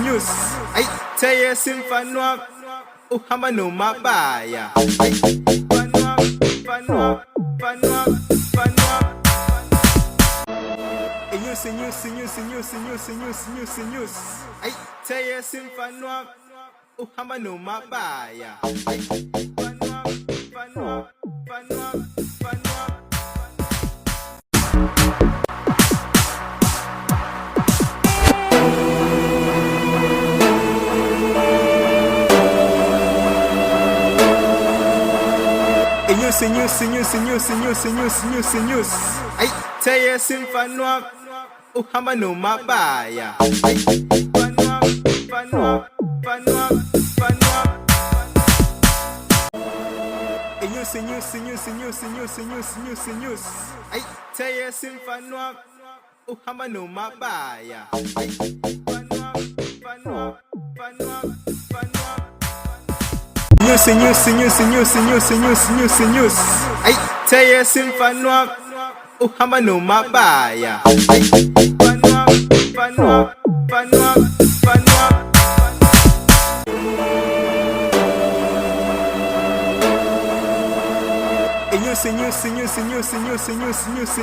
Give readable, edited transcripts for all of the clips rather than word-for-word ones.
News. Ay, tayo simfanwa, uhama no mabaya. Ay, fanwa. News. Ay, tayo simfanwa, uhama no mabaya. Ay, fanwa. News. Ay, tayo simfanwa, uhama no mabaya. Ay, fanwa. News. Ay, tayo simfanwa, uhama no mabaya. Ay, fanwa. News. Ay, tayo simfanwa, uhama no mabaya. Ay, fanwa.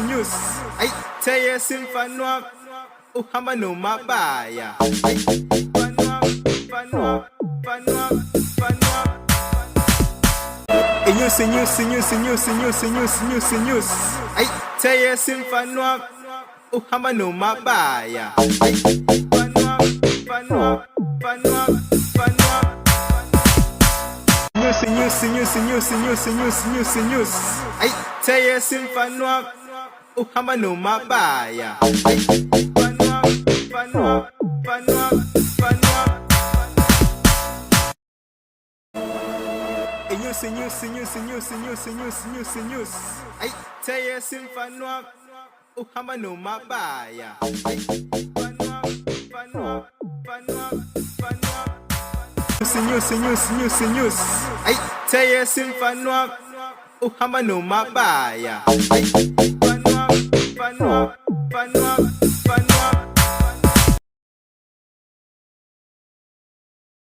News. Ay, tayo simfanwa, uhama no mabaya. Ay, fanwa. News. Ay, tayo simfanwa, uhama no mabaya. Ay, fanwa. News. Ay, tayo simfanwa, uhama no mabaya. Ay, fanwa. News. Ay, tayo simfanwa, uhama no mabaya. Ay, fanwa. News. Ay, tayo simfanwa, uhama no mabaya. Ay, fanwa.